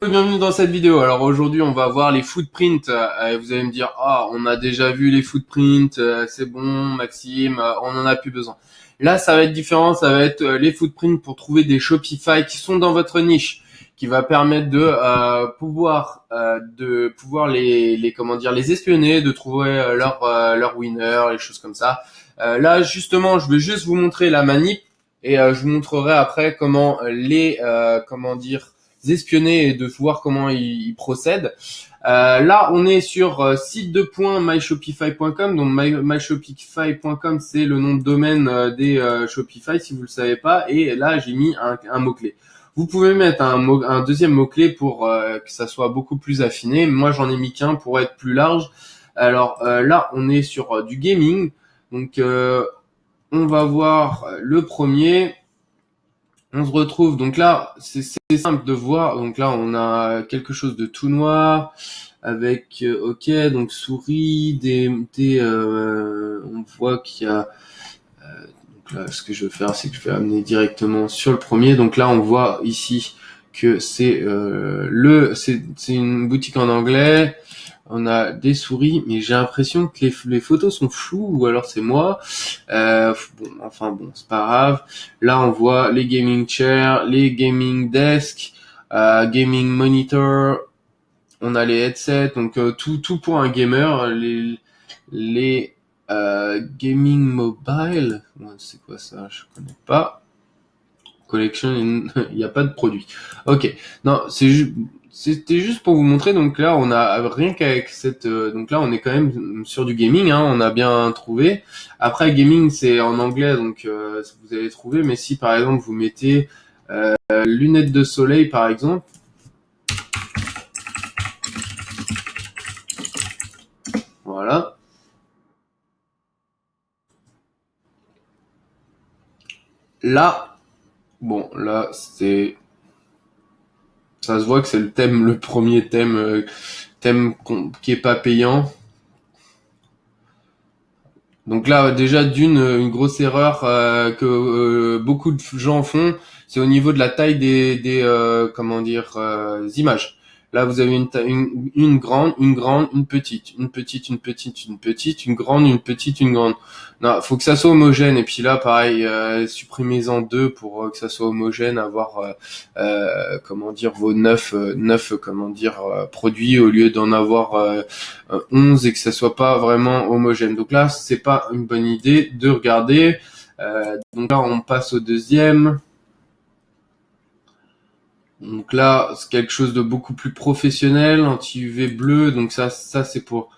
Bienvenue dans cette vidéo. Alors aujourd'hui, on va voir les footprints. Vous allez me dire, on a déjà vu les footprints, c'est bon, Maxime, on en a plus besoin. Là, ça va être différent. Ça va être les footprints pour trouver des Shopify qui sont dans votre niche, qui va permettre de pouvoir les espionner, de trouver leur winner, les choses comme ça. Là, justement, je vais juste vous montrer la manip et je vous montrerai après comment espionner et de voir comment ils procèdent. Là, on est sur site2.myshopify.com. Donc myshopify.com, c'est le nom de domaine des Shopify, si vous le savez pas. Et là, j'ai mis un mot-clé. Vous pouvez mettre un deuxième mot-clé pour que ça soit beaucoup plus affiné. Moi, j'en ai mis qu'un pour être plus large. Alors là, on est sur du gaming. Donc, on va voir le premier. On se retrouve, donc là, c'est simple de voir. Donc là, on a quelque chose de tout noir avec, ok, donc souris, on voit qu'il y a. Donc là, ce que je vais faire, c'est que je vais amener directement sur le premier. Donc là, on voit ici que c'est une boutique en anglais. On a des souris, mais j'ai l'impression que les photos sont floues, ou alors c'est moi. Bon, c'est pas grave. Là, on voit les gaming chairs, les gaming desks, gaming monitor. On a les headsets, donc tout pour un gamer. Les gaming mobile. Ouais, c'est quoi ça? Je connais pas. Collection, il n'y a pas de produit. Ok. Non, c'était juste pour vous montrer. Donc là, on a rien qu'avec cette. Donc là, on est quand même sur du gaming. Hein, on a bien trouvé. Après, gaming, c'est en anglais, donc vous allez trouver. Mais si par exemple vous mettez lunettes de soleil, par exemple. Voilà. Là, bon, là, ça se voit que c'est le premier thème qui est pas payant. Donc là, déjà une grosse erreur que beaucoup de gens font, c'est au niveau de la taille des images. Là, vous avez une grande, une petite, une petite, une petite, une petite, une grande, une petite, une grande. Non, faut que ça soit homogène. Et puis là, pareil, supprimez-en deux pour que ça soit homogène, avoir vos neuf produits au lieu d'en avoir 11 et que ça soit pas vraiment homogène. Donc là, c'est pas une bonne idée de regarder. Donc là, on passe au deuxième. Donc là, c'est quelque chose de beaucoup plus professionnel, anti-UV bleu. Donc ça c'est pour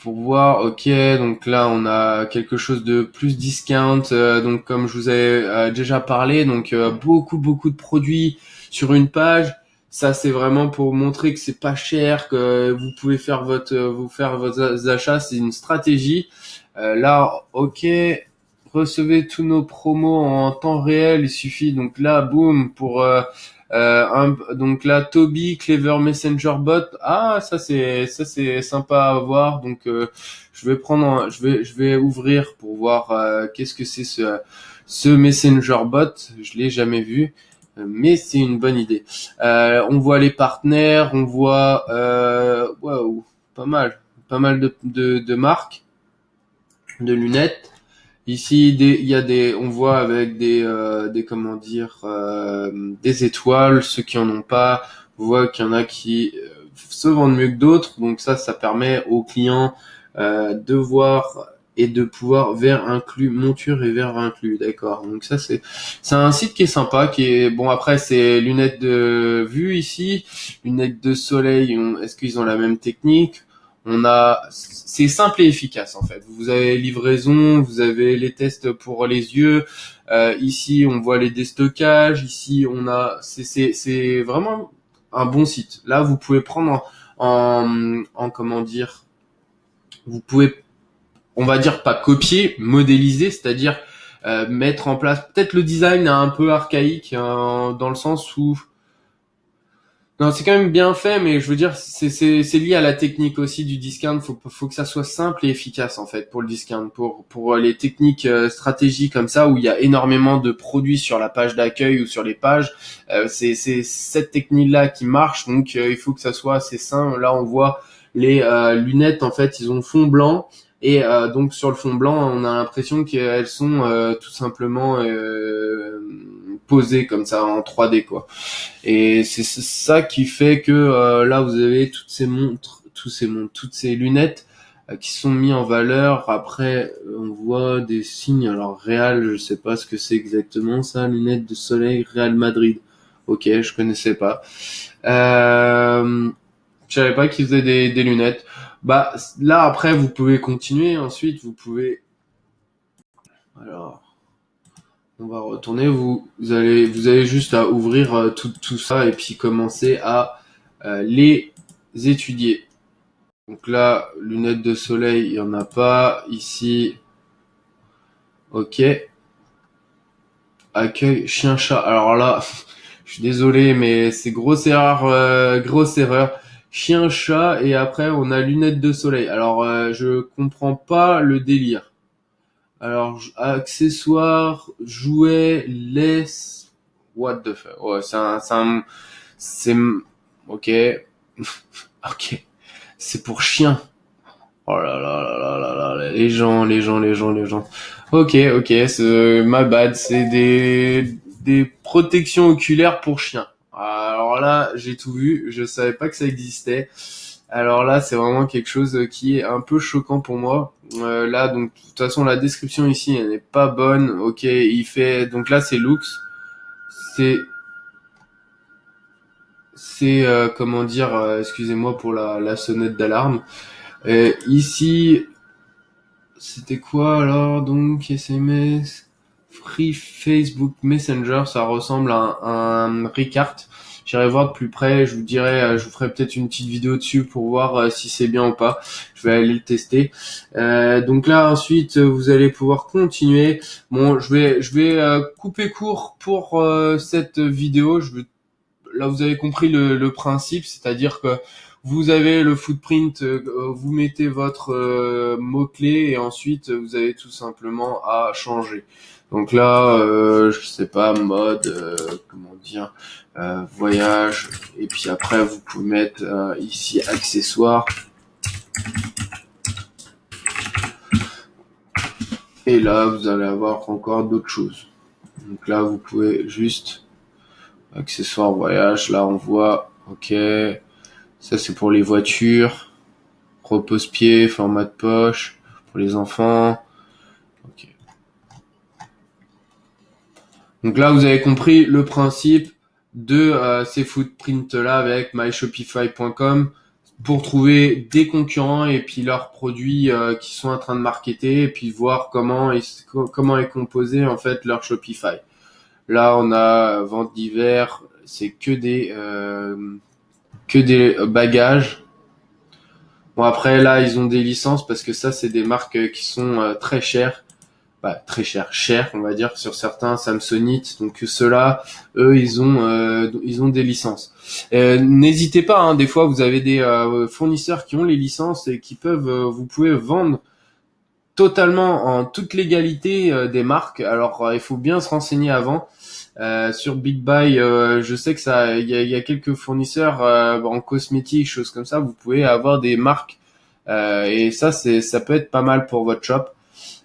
voir. Ok, donc là, on a quelque chose de plus discount. Donc comme je vous ai déjà parlé, donc beaucoup de produits sur une page. Ça, c'est vraiment pour montrer que c'est pas cher, que vous pouvez faire vos achats. C'est une stratégie. Là, ok, recevez tous nos promos en temps réel. Il suffit donc là, boum, pour donc là, Toby, Clever Messenger Bot. Ah, ça c'est sympa à voir. Donc je vais ouvrir pour voir qu'est-ce que c'est ce Messenger Bot. Je l'ai jamais vu. Mais c'est une bonne idée. On voit les partenaires, on voit waouh, pas mal de marques de lunettes. Ici, on voit avec des étoiles. Ceux qui en ont pas, on voit qu'il y en a qui se vendent mieux que d'autres. Donc ça permet aux clients de voir et de pouvoir vers inclus, monture et vers inclus, d'accord. Donc ça c'est un site qui est sympa, qui est bon. Après c'est lunettes de vue ici, lunettes de soleil. Est-ce qu'ils ont la même technique? C'est simple et efficace en fait. Vous avez livraison, vous avez les tests pour les yeux. Ici on voit les déstockages. Ici c'est vraiment un bon site. Là vous pouvez prendre vous pouvez, on va dire pas copier, modéliser, c'est-à-dire mettre en place. Peut-être le design est un peu archaïque dans le sens où Non, c'est quand même bien fait, mais je veux dire, c'est lié à la technique aussi du discount. Faut que ça soit simple et efficace en fait pour le discount, pour les techniques stratégies comme ça où il y a énormément de produits sur la page d'accueil ou sur les pages. C'est cette technique-là qui marche, donc il faut que ça soit assez simple. Là, on voit les lunettes en fait, ils ont fond blanc. Et donc sur le fond blanc, on a l'impression qu'elles sont tout simplement posées comme ça en 3D quoi. Et c'est ça qui fait que là vous avez toutes ces lunettes qui sont mis en valeur. Après on voit des signes. Alors Real, je sais pas ce que c'est exactement ça. Lunettes de soleil Real Madrid. Ok, je connaissais pas. Je savais pas qu'ils faisaient des lunettes. Bah là après vous pouvez continuer. Ensuite vous pouvez. Alors on va retourner. Vous avez juste à ouvrir tout ça et puis commencer à les étudier. Donc là, lunettes de soleil, il y en a pas. Ici, ok. Accueil chien-chat. Alors là, je suis désolé, mais c'est grosse erreur, grosse erreur. Chien-chat et après on a lunettes de soleil. Alors je comprends pas le délire. Alors accessoires, jouets, laisse. What the fuck. Ouais, c'est, ok, ok. C'est pour chien. Oh là là là là là là, les gens. Ok, c'est my bad, c'est des protections oculaires pour chiens. Alors là, j'ai tout vu, je savais pas que ça existait. Alors là, c'est vraiment quelque chose qui est un peu choquant pour moi. Là, donc de toute façon, la description ici, elle n'est pas bonne. Ok, il fait donc là, c'est Lux, c'est comment dire, excusez-moi pour la sonnette d'alarme. Ici, c'était quoi alors donc SMS Free Facebook Messenger, ça ressemble à un Ricard. J'irai voir de plus près, je vous dirai, je vous ferai peut-être une petite vidéo dessus pour voir si c'est bien ou pas. Je vais aller le tester. Donc là ensuite vous allez pouvoir continuer. Bon, je vais couper court pour cette vidéo. Là vous avez compris le principe, c'est-à-dire que vous avez le footprint, vous mettez votre mot-clé et ensuite vous avez tout simplement à changer. Donc là, je sais pas, mode, comment dire, voyage, et puis après vous pouvez mettre ici accessoires. Et là vous allez avoir encore d'autres choses. Donc là vous pouvez juste accessoires voyage, là on voit, ok. Ça, c'est pour les voitures. Repose-pied, format de poche. Pour les enfants. Ok. Donc là, vous avez compris le principe de ces footprints-là avec myshopify.com pour trouver des concurrents et puis leurs produits qui sont en train de marketer et puis voir comment est composé en fait leur Shopify. Là, on a vente d'hiver, c'est que des bagages. Bon après là ils ont des licences parce que ça c'est des marques qui sont très chères, très chères on va dire sur certains Samsonite, donc ceux-là eux ils ont des licences. N'hésitez pas des fois vous avez des fournisseurs qui ont les licences et qui peuvent vous pouvez vendre totalement en toute légalité des marques. Alors il faut bien se renseigner avant. Sur Big Buy, je sais que il y a quelques fournisseurs en cosmétiques, choses comme ça. Vous pouvez avoir des marques et ça peut être pas mal pour votre shop.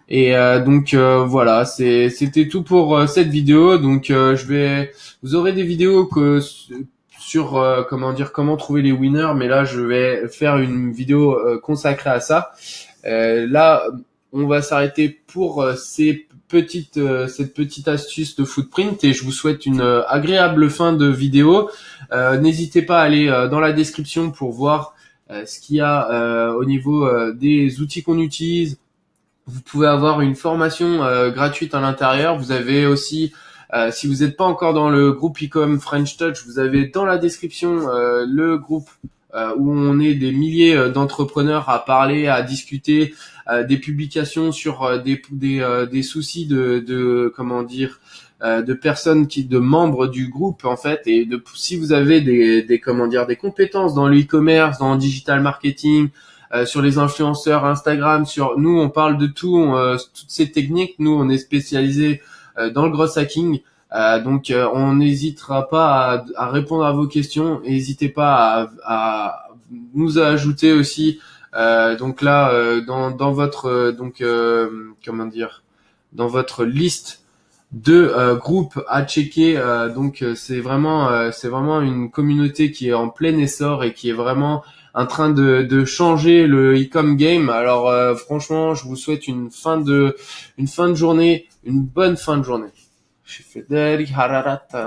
Et donc voilà, c'était tout pour cette vidéo. Donc vous aurez des vidéos sur comment trouver les winners, mais là je vais faire une vidéo consacrée à ça. Là, on va s'arrêter pour cette petite astuce de footprint et je vous souhaite une agréable fin de vidéo. N'hésitez pas à aller dans la description pour voir ce qu'il y a au niveau des outils qu'on utilise. Vous pouvez avoir une formation gratuite à l'intérieur. Vous avez aussi, si vous n'êtes pas encore dans le groupe Ecom French Touch, vous avez dans la description le groupe où on est des milliers d'entrepreneurs à parler, à discuter, des publications sur des soucis de comment dire de personnes de membres du groupe en fait, et si vous avez des comment dire, des compétences dans le e-commerce, dans le digital marketing, sur les influenceurs Instagram, nous on parle de tout, toutes ces techniques, nous on est spécialisé dans le growth hacking. Donc on n'hésitera pas à répondre à vos questions. N'hésitez pas à nous ajouter aussi. Donc là, dans votre comment dire, dans votre liste de groupes à checker. Donc c'est vraiment une communauté qui est en plein essor et qui est vraiment en train de changer le e-com game. Alors franchement, je vous souhaite une fin de journée, une bonne fin de journée. Je suis Federic Hararata.